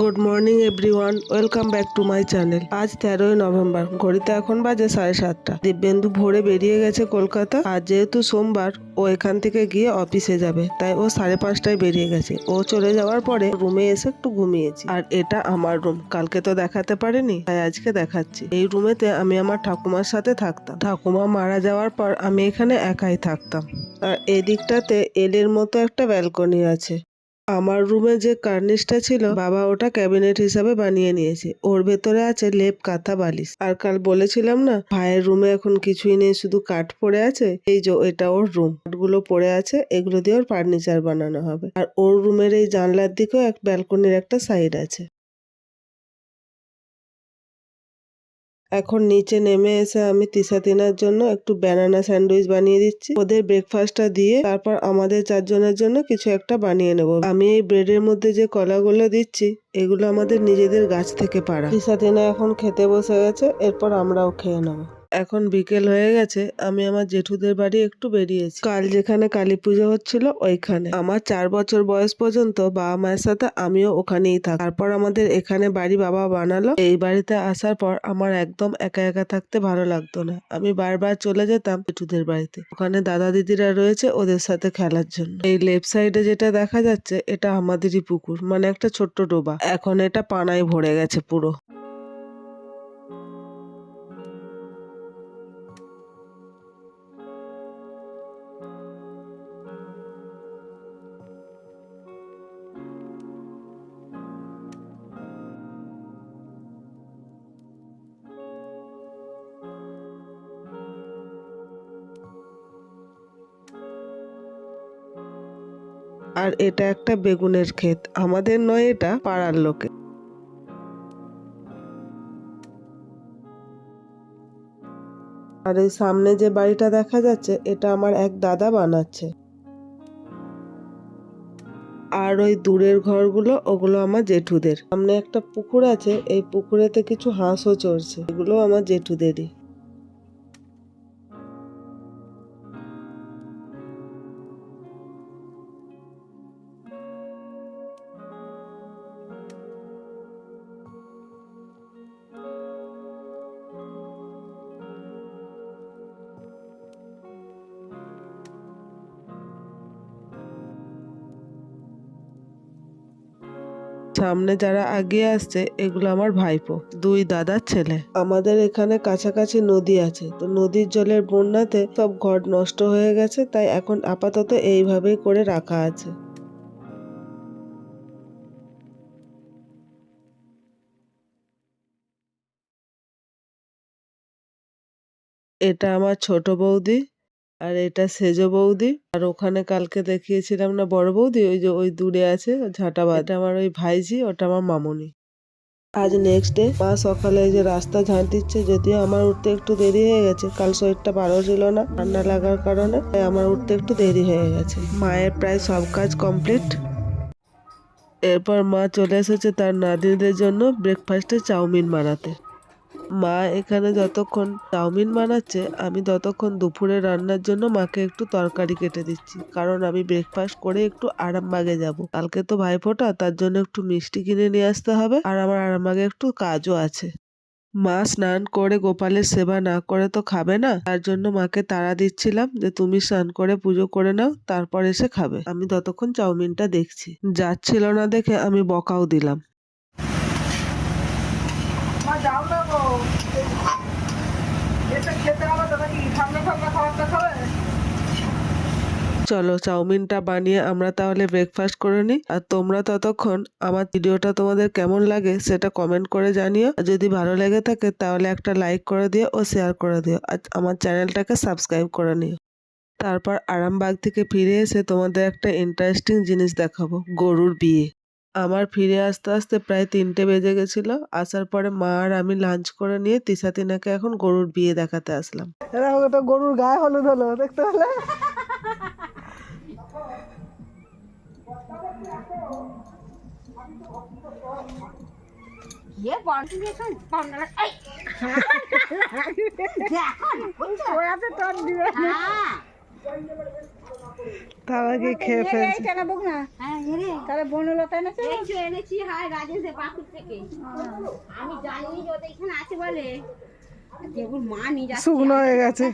Good morning everyone, welcome back to my channel. আজ 13ই November, ঘড়িতে এখন বাজে 7:30। দিব্যেন্দু ভোরে বেরিয়ে গেছে কলকাতা। আজ যেহেতু সোমবার, ও এখান থেকে গিয়ে অফিসে যাবে, তাই ও 5:30টায় বেরিয়ে গেছে। ও চলে যাওয়ার পরে রুমে এসে একটু ঘুমিয়েছি। আর এটা আমার রুম, কালকে তো দেখাতে পারিনি, তাই আজকে দেখাচ্ছি। এই রুমেতে আমি আমার ঠাকুমার সাথে থাকতাম। ঠাকুমা মারা যাওয়ার পর আমি এখানে একাই থাকতাম। আর এদিকটাতে এলের মতো একটা ব্যালকনি আছে। আমার রুমে যে কার্নিশটা ছিল, বাবা ওটা ক্যাবিনেট হিসাবে বানিয়ে নিয়েছে। ওর ভেতরে আছে লেপ, কাঁথা, বালিশ। আর কাল বলেছিলাম না, ভাইয়ের রুমে এখন কিছুই নেই, শুধু কাঠ পড়ে আছে। এই যে এটা ওর রুম, কাঠগুলো পড়ে আছে, এগুলো দিয়ে ওর ফার্নিচার বানানো হবে। আর ওর রুমের এই জানলার দিকেও এক ব্যালকনির একটা সাইড আছে। এখন নিচে নেমে এসে আমি তিশা তিনার জন্য একটু ব্যানানা স্যান্ডউইচ বানিয়ে দিচ্ছি। ওদের ব্রেকফাস্টটা দিয়ে তারপর আমাদের 4 জনের জন্য কিছু একটা বানিয়ে নেব। আমি এই ব্রেডের মধ্যে যে কলাগুলো দিচ্ছি, এগুলো আমাদের নিজেদের গাছ থেকে পাড়া। তিশা তিনা এখন খেতে বসে গেছে, এরপর আমরাও খেয়ে নেবো। এখন বিকেল হয়ে গেছে, আমি আমার জেঠুদের বাড়ি একটু বেরিয়েছি। কাল যেখানে কালী পুজো হচ্ছিল ওইখানে। আমার 4 বছর বয়স পর্যন্ত বাবা মায়ের সাথে আমিও ওখানেই থাকি। তারপর আমাদের এখানে বাড়ি বাবা বানালো। এই বাড়িতে আসার পর আমার একদম একা একা থাকতে ভালো লাগতো না। আমি বারবার চলে যেতাম জেঠুদের বাড়িতে। ওখানে দাদা দিদিরা রয়েছে, ওদের সাথে খেলার জন্য। এই লেফট সাইডে যেটা দেখা যাচ্ছে, এটা আমাদেরই পুকুর, মানে একটা ছোট্ট ডোবা। এখন এটা পানায় ভরে গেছে পুরো। আর এটা একটা বেগুনের ক্ষেত, আমাদের নয়, এটা পাড়ার লোকে। আর এই সামনে যে বাড়িটা দেখা যাচ্ছে, এটা আমার এক দাদা বানাচ্ছে। আর ওই দূরের ঘরগুলো, ওগুলো আমার জেঠুদের। সামনে একটা পুকুর আছে, এই পুকুরেতে কিছু হাঁসও চড়ছে, এগুলো আমার জেঠুদেরই। সামনে যারা আগিয়ে আসছে, এগুলো আমার ভাইপো, 2 দাদার ছেলে। আমাদের এখানে কাছাকাছি নদী আছে, তো নদীর জলের বন্যাতে সব ঘর নষ্ট হয়ে গেছে, তাই এখন আপাতত এইভাবেই করে রাখা আছে। এটা আমার ছোট বৌদি, আর এটা সেজো বৌদি। আর ওখানে কালকে দেখিয়েছিলাম না বড় বৌদি, ওই যে ওই দূরে আছে ঝাঁটাবাদ, এটা আমার ওই ভাইঝি, ওটা আমার মামুনি। আজ নেক্সট ডে। মা সকালে এই যে রাস্তা ঝাঁট দিচ্ছে, যদিও আমার উঠতে একটু দেরি হয়ে গেছে, কাল শরীরটা ভালো ছিল না, ঠান্ডা লাগার কারণে, তাই আমার উঠতে একটু দেরি হয়ে গেছে। মায়ের প্রায় সব কাজ কমপ্লিট। এরপর মা চলে এসেছে তার নাতিদের জন্য ব্রেকফাস্টে চাউমিন বানাতে। মা এখানে যতক্ষণ চাউমিন বানাচ্ছে, আমি ততক্ষণ দুপুরে রান্নার জন্য মাকে একটু তরকারি কেটে দিচ্ছি, কারণ আমি ব্রেকফাস্ট করে একটু আরামবাগে যাব। কালকে তো ভাইফোঁটা, তার জন্য একটু মিষ্টি কিনে নিয়ে আসতে হবে, আর আমার আরামবাগে একটু কাজও আছে। মা স্নান করে গোপালের সেবা না করে তো খাবে না, তার জন্য মাকে তাড়া দিচ্ছিলাম যে তুমি স্নান করে পুজো করে নাও, তারপর এসে খাবে। আমি ততক্ষণ চাউমিনটা দেখছি। যাচ্ছিল না দেখে আমি বকাও দিলাম। চলো চাউমিনটা বানিয়ে আমরা তাহলে ব্রেকফাস্ট করে নিই। আর তোমরা ততক্ষণ আমার ভিডিওটা তোমাদের কেমন লাগে সেটা কমেন্ট করে জানিও। আর যদি ভালো লেগে থাকে তাহলে একটা লাইক করে দিও ও শেয়ার করে দিও। আর আমার চ্যানেলটাকে সাবস্ক্রাইব করে নিও। তারপর আরামবাগ থেকে ফিরে এসে তোমাদের একটা ইন্টারেস্টিং জিনিস দেখাবো, গরুর বিয়ে। আমার ফিরে আসতে আসতে প্রায় 3টে বেজে গেছিল। আসার পরে মা আর আমি লাঞ্চ করে নিয়ে তিশা তিনাকে এখন গরুর বিয়ে দেখাতে আসলাম। ওটা গরুর গায়ে হলুদ হলো, দেখতে পেলে? তার আগে খেয়ে ফেলছে। হ্যাঁ এনে তাহলে বনলতা এনেছে এই যে এনেছি হাই রাজেশের বাকুর থেকে। আমি জানি যে ওদের এখানে আছে বলে যেগুলো মা নিয়ে যাচ্ছে। শুকনো হয়ে গেছে।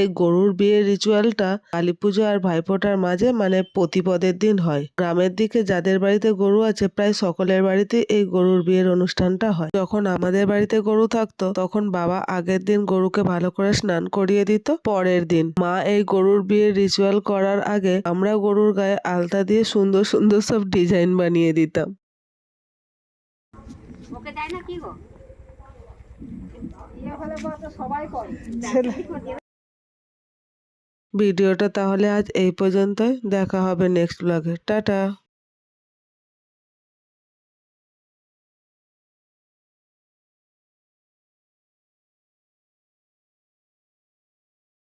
এই গরুর বিয়ের রিচুয়ালটা কালী পুজো আর ভাইফোঁটার মাঝে মানে প্রতিপদের দিন হয়। গ্রামের দিকে যাদের বাড়িতে গরু আছে প্রায় সকলের বাড়িতে এই গরুর বিয়ের অনুষ্ঠানটা হয়। যখন আমাদের বাড়িতে গরু থাকতো তখন বাবা আগের দিন গরুকে ভালো করে স্নান করিয়ে দিত, পরের দিন মা এই গরুর বিয়ের রিচুয়াল করার আগে আমরা গরুর গায়ে আলতা দিয়ে সুন্দর সুন্দর সব ডিজাইন বানিয়ে দিতাম। ওকে দেয় না কি গো? ইয়ে হলে সবাই করে। ভিডিওটা তাহলে আজ এই পর্যন্তই, দেখা হবে নেক্সট ব্লগে। টাটা।